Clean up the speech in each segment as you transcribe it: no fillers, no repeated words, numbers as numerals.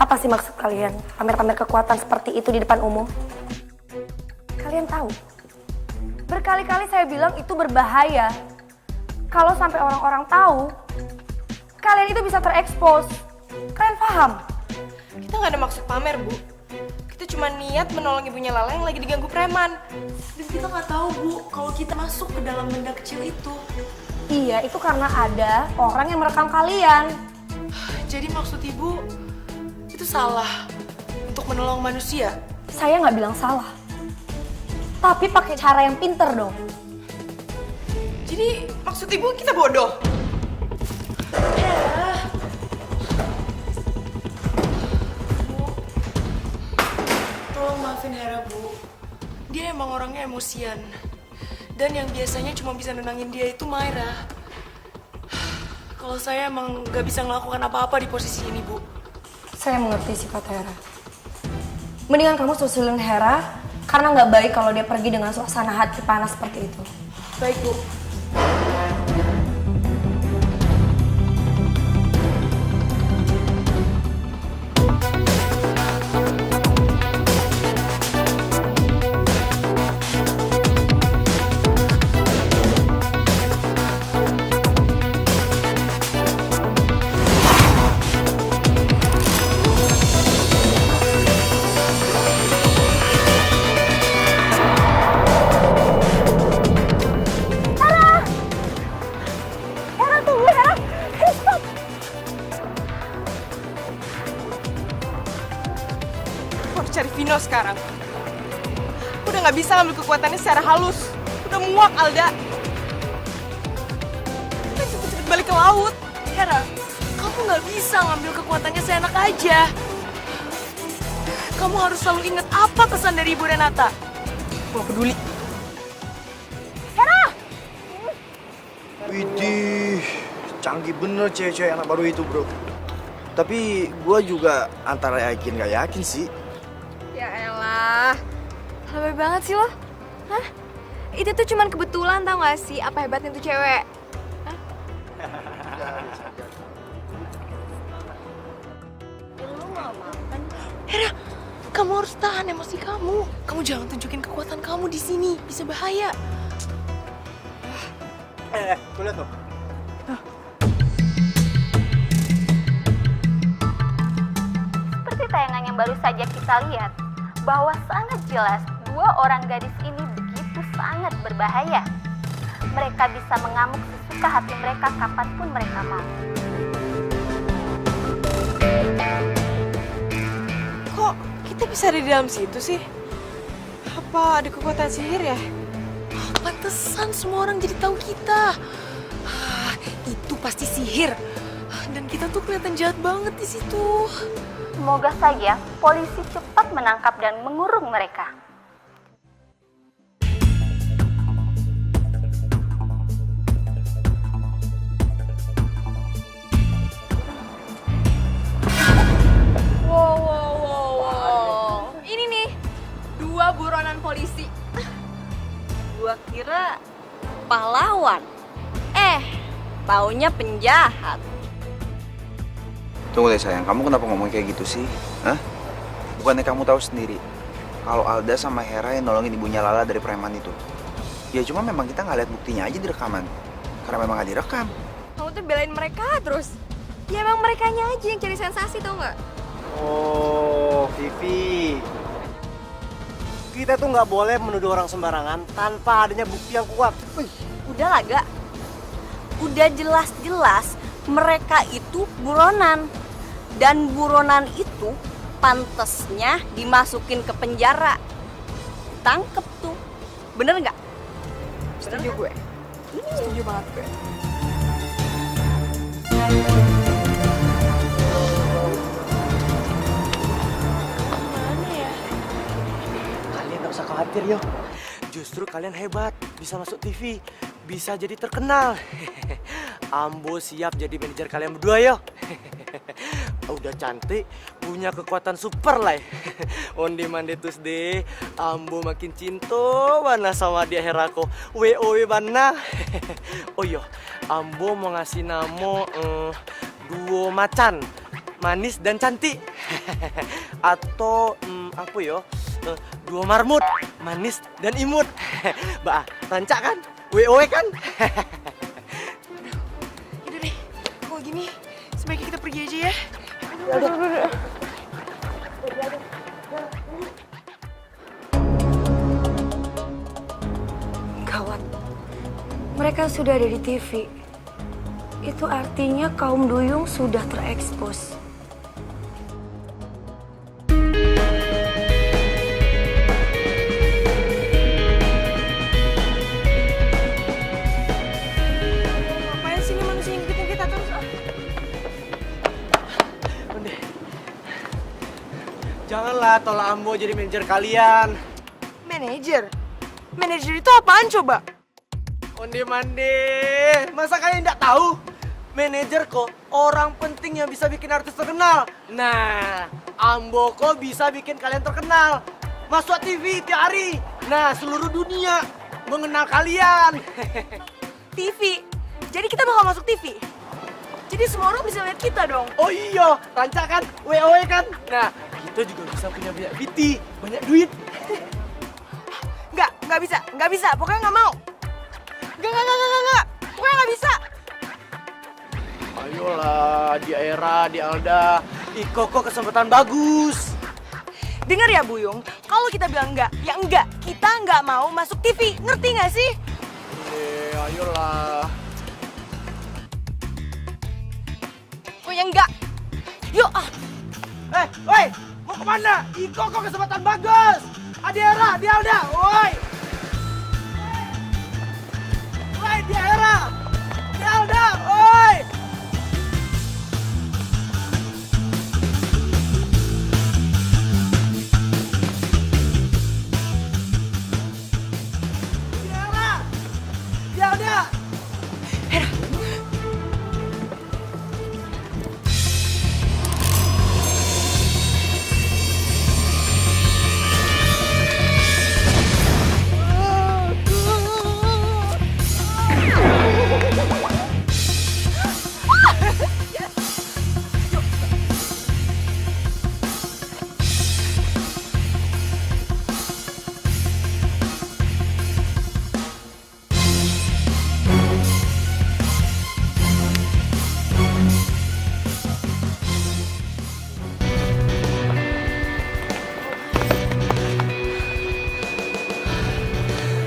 Apa sih maksud kalian pamer-pamer kekuatan seperti itu di depan umum? Kalian tahu? Berkali-kali saya bilang itu berbahaya. Kalau sampai orang-orang tahu, kalian itu bisa terekspos. Kalian paham? Kita nggak ada maksud pamer, Bu. Kita cuma niat menolong ibunya Lala yang lagi diganggu preman. Dan kita nggak tahu, Bu, kalau kita masuk ke dalam benda kecil itu. Iya, itu karena ada orang yang merekam kalian. Jadi maksud Ibu, itu salah untuk menolong manusia? Saya nggak bilang salah. Tapi pakai cara yang pinter dong. Jadi maksud Ibu kita bodoh? Ya. Bu, tolong maafin Hera, Bu. Dia emang orangnya emosian. Dan yang biasanya cuma bisa nenangin dia itu Myra. Kalau saya emang gak bisa ngelakukan apa-apa di posisi ini, Bu. Saya mengerti sifat Hera. Mendingan kamu susulin Hera, karena nggak baik kalau dia pergi dengan suasana hati panas seperti itu. Baik, Bu. Hera, tunggu Hera! Hera, stop! Aku harus cari Vino sekarang. Aku udah gak bisa ngambil kekuatannya secara halus. Udah muak, Alda. Kita cepet-cepet balik ke laut. Hera, kamu gak bisa ngambil kekuatannya seenak aja. Kamu harus selalu ingat apa pesan dari Ibu Renata. Aku gak peduli. Hera! Widih, canggih bener cewek-cewek anak baru itu, bro. Tapi gue juga antara yakin gak yakin sih. Ya elah, lebay banget sih lo. Hah? Itu tuh cuman kebetulan tau gak sih apa hebatnya tuh cewek? Hah? Hera, kamu harus tahan emosi kamu. Kamu jangan tunjukin kekuatan kamu di sini, bisa bahaya. Tuh lihat tuh. Seperti tayangan yang baru saja kita lihat, bahwa sangat jelas dua orang gadis ini begitu sangat berbahaya. Mereka bisa mengamuk sesuka hati mereka kapanpun mereka mau. Kok kita bisa ada di dalam situ sih? Apa ada kekuatan sihir ya? Pantesan semua orang jadi tahu kita. Itu pasti sihir. Dan kita tuh kelihatan jahat banget di situ. Semoga saja polisi cepat menangkap dan mengurung mereka. Wow. Ini nih, dua buronan polisi. Gua kira pahlawan. Taunya penjahat. Tunggu deh sayang, kamu kenapa ngomong kayak gitu sih? Hah? Bukannya kamu tahu sendiri kalau Alda sama Hera yang nolongin ibunya Lala dari preman itu? Ya cuma memang kita nggak lihat buktinya aja di rekaman. Karena memang nggak direkam. Kamu tuh belain mereka terus. Ya emang merekanya aja yang cari sensasi tau gak? Oh, Vivi. Kita tuh nggak boleh menuduh orang sembarangan tanpa adanya bukti yang kuat. Udah lah, Gak. Udah jelas-jelas mereka itu buronan. Dan buronan itu pantesnya dimasukin ke penjara. Tangkep tuh. Bener nggak? Setuju gue. Setuju banget gue. Mana ya? Kalian nggak usah khawatir yo. Justru kalian hebat, bisa masuk TV, bisa jadi terkenal. Ambo siap jadi manajer kalian berdua yo. Udah cantik, punya kekuatan super lah. Ondi mande tus deh, Ambo makin cinta mana sama dia Herako. WOW mana? Oh iya, Ambo mau ngasih nama duo macan. manis dan cantik. Atau apa yo? Dua marmut, manis dan imut. Bah, rancak kan? WOW kan? Udah deh, kalau gini sebaiknya kita pergi aja ya. Gawat. Mereka sudah ada di TV. Itu artinya kaum duyung sudah terekspos. Ngapain sih ini manusia yang ngikutin kita terus? Udah. Janganlah tolak Ambo jadi manajer kalian. Manajer? Manajer itu apaan coba? Onde-mande, masa kalian nggak tahu? Manajer kok orang penting yang bisa bikin artis terkenal. Nah, Ambo kok bisa bikin kalian terkenal. Masuk TV tiap hari. Nah, seluruh dunia mengenal kalian. TV? Jadi kita bakal masuk TV? Jadi semua orang bisa lihat kita dong? Oh iya, rancak kan? WOW kan? Nah, kita juga bisa punya banyak VT, banyak duit. Nggak bisa, pokoknya nggak mau. Nggak, pokoknya nggak bisa. Ayolah, di Era, di Alda, Iko kok kesempatan bagus. Dengar ya Buyung, kalau kita bilang enggak, ya enggak. Kita nggak mau masuk TV, ngerti nggak sih? Ayolah. Oh ya enggak. Yuk, Woi, mau kemana? Iko kok kesempatan bagus. Di Era, di Alda, woi. Woi, di Era, di Alda, woi. Di Era, di Alda.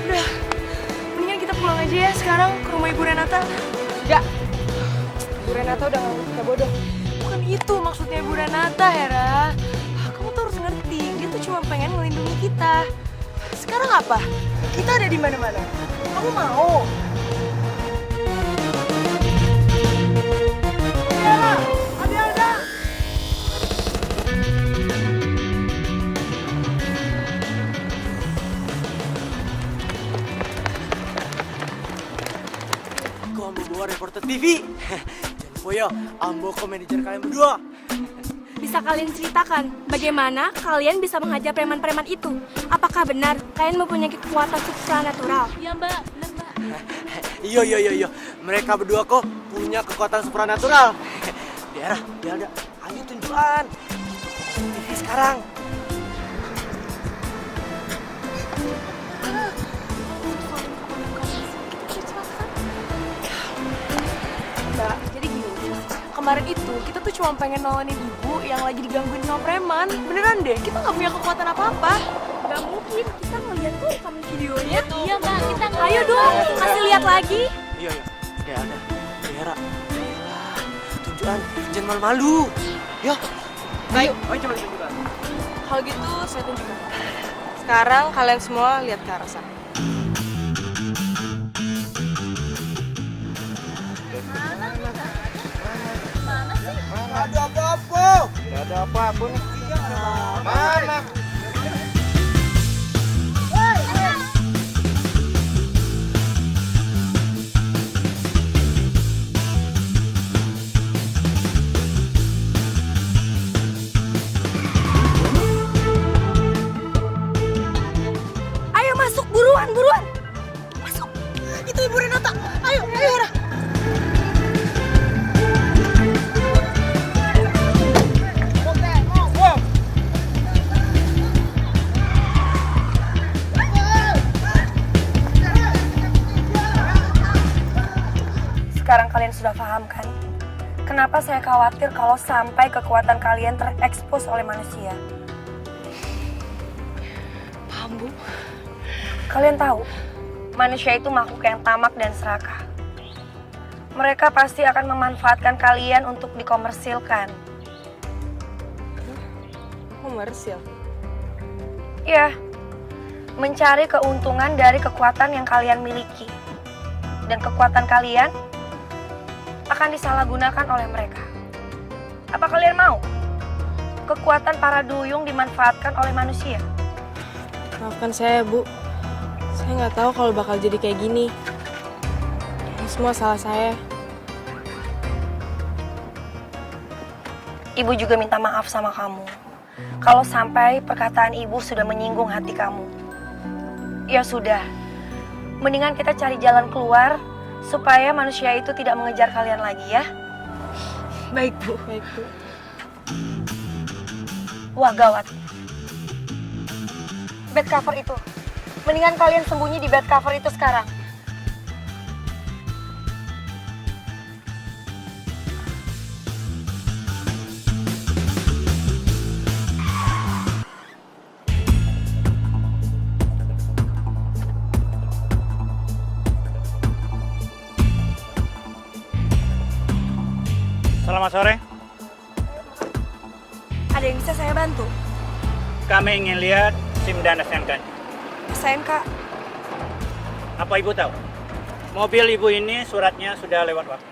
udah. Mendingan kita pulang aja ya sekarang ke rumah Ibu Renata. Enggak. Ibu Renata udah nggak kita bodoh. Bukan itu maksudnya Ibu Renata, Hera. Kamu tuh harus ngerti, dia tuh cuma pengen melindungi kita. Sekarang apa? Kita ada di mana-mana. Kamu mau? Hera, ada. Aku Ambo bawa reporter TV. Jangan lupa ya, Ambo kok manajer kalian berdua. Bisa kalian ceritakan bagaimana kalian bisa menghajar preman-preman itu? Apakah benar kalian mempunyai kekuatan supranatural? Ya mbak, bener mbak. Iya. Mereka berdua kok punya kekuatan supranatural. Di Era, di Alda, ayo tunjukkan. TV sekarang. Mbak, jadi gini. Kemarin itu kita tuh cuma pengen nolongin ibu yang lagi digangguin sama preman. Beneran deh, kita nggak punya kekuatan apa-apa. Gak mungkin, kita ngeliat tuh rekaman videonya. Iya mbak, kita nggak. Ayo dong, kasih lihat lagi. Iya. Di Alda, di Era. Ayolah, tunjukkan. Jangan malu-malu. Yo. Ayo coba tunjukkan. Kalau gitu saya tunjukkan. Sekarang kalian semua lihat ke arah sana. Nggak ada apa-apa. Nggak ada apa-apa nih. Mana? Ayo masuk, buruan. Masuk. Itu Ibu Renata. Ayo Hera. sudah paham kan? Kenapa saya khawatir kalau sampai kekuatan kalian terekspos oleh manusia? Paham, Bu? Kalian tahu, manusia itu makhluk yang tamak dan serakah. Mereka pasti akan memanfaatkan kalian untuk dikomersilkan. Komersil. Ya, mencari keuntungan dari kekuatan yang kalian miliki. Dan kekuatan kalian akan disalahgunakan oleh mereka. Apa kalian mau kekuatan para duyung dimanfaatkan oleh manusia? Maafkan saya, Bu. Saya nggak tahu kalau bakal jadi kayak gini. Ini semua salah saya. Ibu juga minta maaf sama kamu. Kalau sampai perkataan ibu sudah menyinggung hati kamu. Ya sudah, mendingan kita cari jalan keluar supaya manusia itu tidak mengejar kalian lagi ya. Baik, Bu. Baik, Bu. Wah gawat. Bed cover itu. Mendingan kalian sembunyi di bed cover itu sekarang. Selamat sore. Ada yang bisa saya bantu? Kami ingin lihat SIM dan STNK. STNK. Apa Ibu tahu? Mobil Ibu ini suratnya sudah lewat waktu.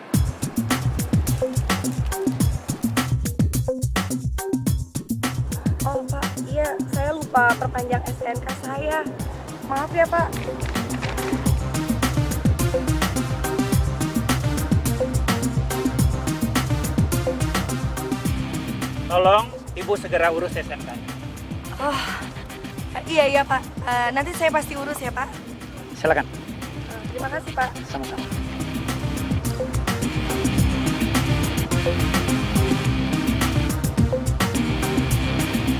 Oh Pak, iya saya lupa perpanjang STNK saya. Maaf ya Pak. Tolong Ibu segera urus STNK. Oh, iya Pak. Nanti saya pasti urus ya Pak. Silakan. Terima kasih Pak. Sama-sama.